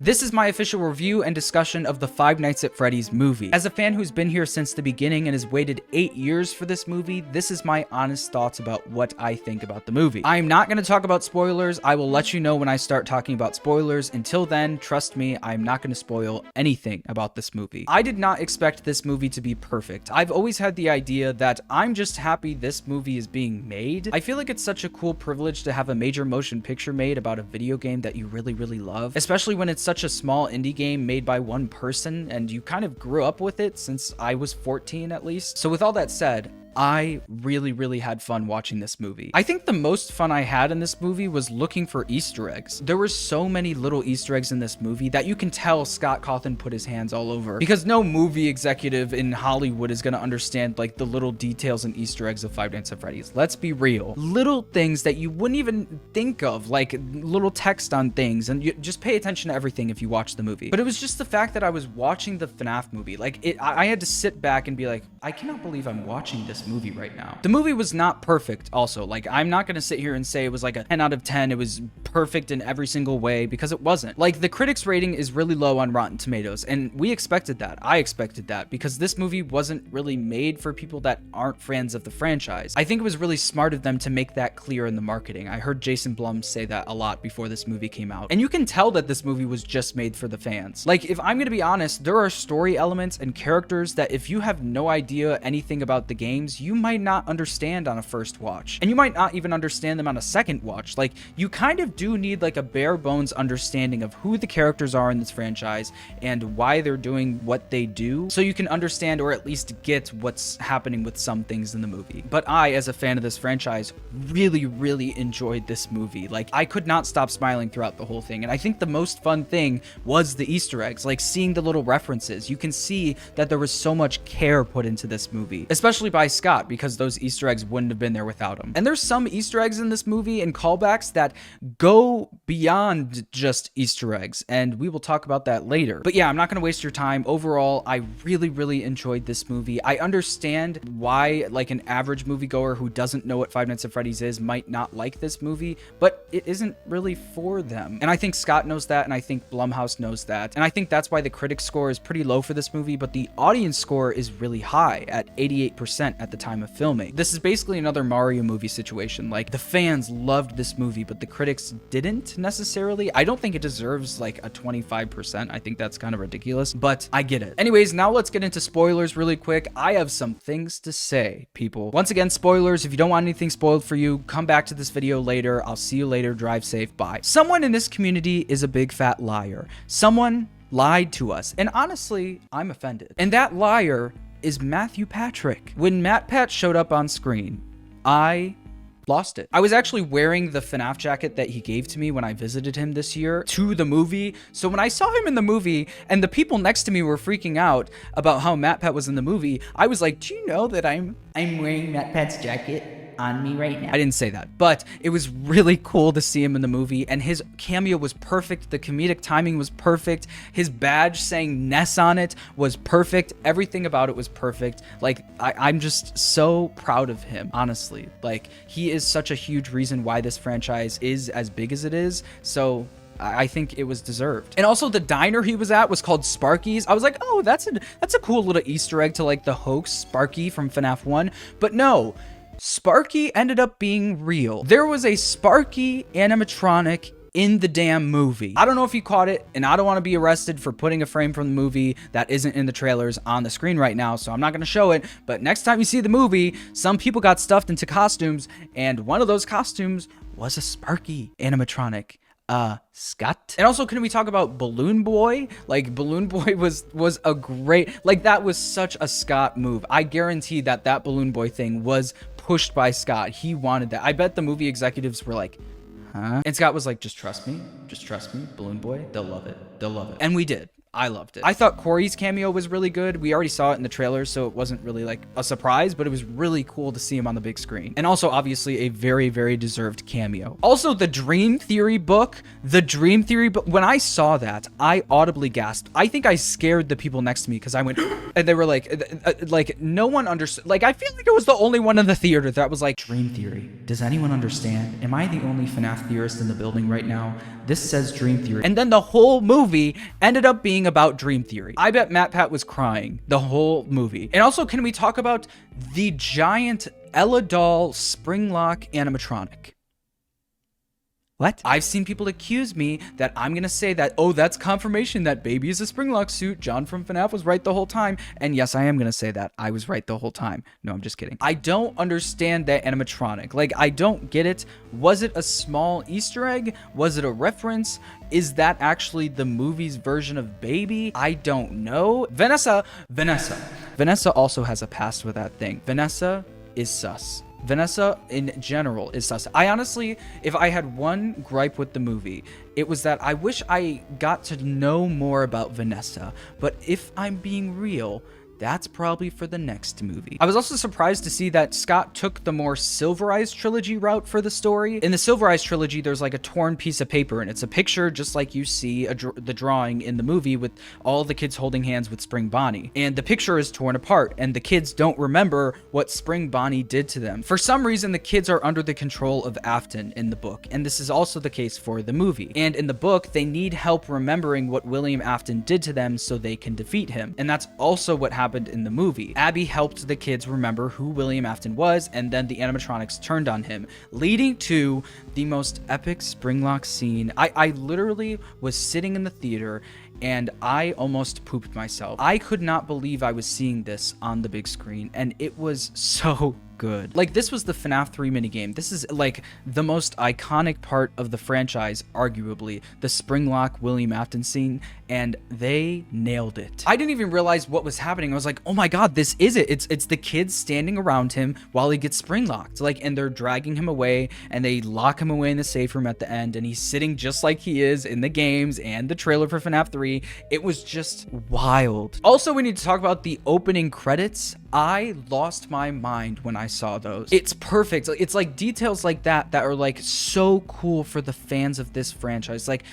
This is my official review and discussion of the Five Nights at Freddy's movie. As a fan who's been here since the beginning and has waited 8 years for this movie, this is my honest thoughts about what I think about the movie. I am not going to talk about spoilers. I will let you know when I start talking about spoilers. Until then, trust me, I'm not going to spoil anything about this movie. I did not expect this movie to be perfect. I've always had the idea that I'm just happy this movie is being made. I feel like it's such a cool privilege to have a major motion picture made about a video game that you really love, especially when it's such a small indie game made by one person and you kind of grew up with it since I was 14 at least. So with all that said, I really had fun watching this movie. I think the most fun I had in this movie was looking for Easter eggs. There were so many little Easter eggs in this movie that you can tell Scott Cawthon put his hands all over, because no movie executive in Hollywood is going to understand like the little details and Easter eggs of Five Nights at Freddy's. Let's be real. Little things that you wouldn't even think of, like little text on things, and you just pay attention to everything if you watch the movie. But it was just the fact that I was watching the FNAF movie. I had to sit back and be like, I cannot believe I'm watching this movie right now. The movie was not perfect also. Like, I'm not gonna sit here and say it was like a 10 out of 10. It was perfect in every single way, because it wasn't. Like, the critics rating is really low on Rotten Tomatoes, and we expected that. I expected that, because this movie wasn't really made for people that aren't fans of the franchise. I think it was really smart of them to make that clear in the marketing. I heard Jason Blum say that a lot before this movie came out, and you can tell that this movie was just made for the fans. Like, if I'm gonna be honest, there are story elements and characters that if you have no idea anything about the games, you might not understand on a first watch, and you might not even understand them on a second watch. Like, you kind of do need like a bare bones understanding of who the characters are in this franchise and why they're doing what they do, so you can understand or at least get what's happening with some things in the movie. But I, as a fan of this franchise, really enjoyed this movie. Like, I could not stop smiling throughout the whole thing, and I think the most fun thing was the Easter eggs, like seeing the little references. You can see that there was so much care put into this movie, especially by Scott, because those Easter eggs wouldn't have been there without him. And there's some Easter eggs in this movie and callbacks that go beyond just Easter eggs, and we will talk about that later. But yeah, I'm not going to waste your time. Overall, I really enjoyed this movie. I understand why like an average moviegoer who doesn't know what Five Nights at Freddy's is might not like this movie, but it isn't really for them. And I think Scott knows that, and I think Blumhouse knows that, and I think that's why the critic score is pretty low for this movie, but the audience score is really high at 88% at the time of filming. This is basically another Mario movie situation. Like, the fans loved this movie, but the critics didn't necessarily. I don't think it deserves like a 25%. I think that's kind of ridiculous, but I get it. Anyways, now let's get into spoilers really quick. I have some things to say, people. Once again, spoilers. If you don't want anything spoiled for you, come back to this video later. I'll see you later. Drive safe. Bye. Someone in this community is a big fat liar. Someone lied to us, and honestly, I'm offended. And that liar is Matthew Patrick. When Matt Pat showed up on screen, I lost it. I was actually wearing the FNAF jacket that he gave to me when I visited him this year to the movie. So when I saw him in the movie and the people next to me were freaking out about how Matt Pat was in the movie, I was like, do you know that I'm wearing Matt Pat's jacket on me right now? I didn't say that, but it was really cool to see him in the movie, and his cameo was perfect. The comedic timing was perfect. His badge saying Ness on it was perfect. Everything about it was perfect. Like, I'm just so proud of him, honestly. Like, he is such a huge reason why this franchise is as big as it is. So I think it was deserved. And also, the diner he was at was called Sparky's. I was like, oh, that's a cool little Easter egg to like the hoax Sparky from FNAF 1. But no, Sparky ended up being real. There was a Sparky animatronic in the damn movie. I don't know if you caught it, and I don't want to be arrested for putting a frame from the movie that isn't in the trailers on the screen right now, so I'm not going to show it. But next time you see the movie, some people got stuffed into costumes, and one of those costumes was a Sparky animatronic. Scott. And also, can we talk about Balloon Boy? Like, Balloon Boy was a great, like, that was such a Scott move. I guarantee that Balloon Boy thing was pushed by Scott. He wanted that. I bet the movie executives were like, huh? And Scott was like, just trust me, Balloon Boy, they'll love it. And we did. I loved it. I thought Corey's cameo was really good. We already saw it in the trailer, so it wasn't really like a surprise, but it was really cool to see him on the big screen. And also, obviously, a very, very deserved cameo. Also, the Dream Theory book, when I saw that, I audibly gasped. I think I scared the people next to me because I went, and they were like, no one understood. Like, I feel like it was the only one in the theater that was like, Dream Theory. Does anyone understand? Am I the only FNAF theorist in the building right now? This says Dream Theory. And then the whole movie ended up being about Dream Theory. I bet MatPat was crying the whole movie. And also, can we talk about the giant Ella doll Springlock animatronic? What? I've seen people accuse me that I'm gonna say that, oh, that's confirmation that baby is a Springlock suit. John from FNAF was right the whole time. And yes, I am gonna say that. I was right the whole time. No, I'm just kidding. I don't understand that animatronic. Like, I don't get it. Was it a small Easter egg? Was it a reference? Is that actually the movie's version of baby? I don't know. Vanessa also has a past with that thing. Vanessa is sus. Vanessa in general is sus. I honestly, if I had one gripe with the movie, it was that I wish I got to know more about Vanessa. But if I'm being real, that's probably for the next movie. I was also surprised to see that Scott took the more Silverized trilogy route for the story. In the Silverized trilogy, there's like a torn piece of paper, and it's a picture just like you see the drawing in the movie with all the kids holding hands with Spring Bonnie. And the picture is torn apart, and the kids don't remember what Spring Bonnie did to them. For some reason, the kids are under the control of Afton in the book, and this is also the case for the movie. And in the book, they need help remembering what William Afton did to them so they can defeat him. And that's also what happened in the movie. Abby helped the kids remember who William Afton was, and then the animatronics turned on him, leading to the most epic Springlock scene. I literally was sitting in the theater and I almost pooped myself. I could not believe I was seeing this on the big screen, and it was so good. Like, this was the FNAF 3 minigame. This is like the most iconic part of the franchise, arguably, the Springlock William Afton scene, and they nailed it. I didn't even realize what was happening. I was like, oh my god, this is it. It's the kids standing around him while he gets springlocked. Like, and they're dragging him away, and they lock him away in the safe room at the end, and he's sitting just like he is in the games and the trailer for FNAF 3. It was just wild. Also, we need to talk about the opening credits. I lost my mind when I saw those. It's perfect. It's like details like that are like so cool for the fans of this franchise. Like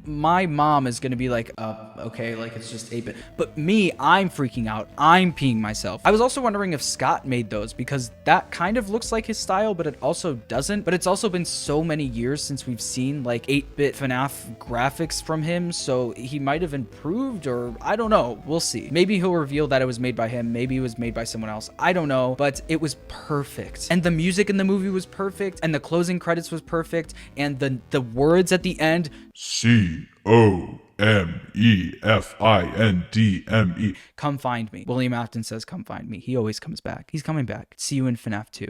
my mom is gonna be like, okay, like it's just 8-bit. But me, I'm freaking out. I'm peeing myself. I was also wondering if Scott made those, because that kind of looks like his style, but it also doesn't. But it's also been so many years since we've seen like 8-bit FNAF graphics from him, so he might have improved, or I don't know. We'll see. Maybe he'll reveal that it was made by him. Maybe it was made by someone else. I don't know, but it was perfect. And the music in the movie was perfect, and the closing credits was perfect, and the words at the end, COMEFINDME. Come find me. William Afton says, come find me. He always comes back. He's coming back. See you in FNAF 2.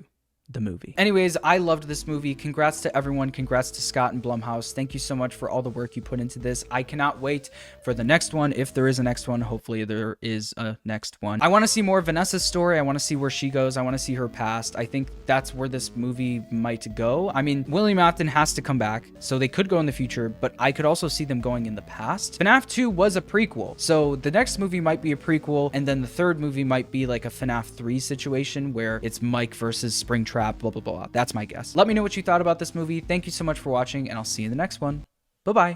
The movie. Anyways, I loved this movie. Congrats to everyone. Congrats to Scott and Blumhouse. Thank you so much for all the work you put into this. I cannot wait for the next one. If there is a next one, hopefully there is a next one. I want to see more of Vanessa's story. I want to see where she goes. I want to see her past. I think that's where this movie might go. I mean, William Afton has to come back, so they could go in the future, but I could also see them going in the past. FNAF 2 was a prequel, so the next movie might be a prequel, and then the third movie might be like a FNAF 3 situation where it's Mike versus Springtrap, blah, blah, blah. That's my guess. Let me know what you thought about this movie. Thank you so much for watching, and I'll see you in the next one. Bye-bye.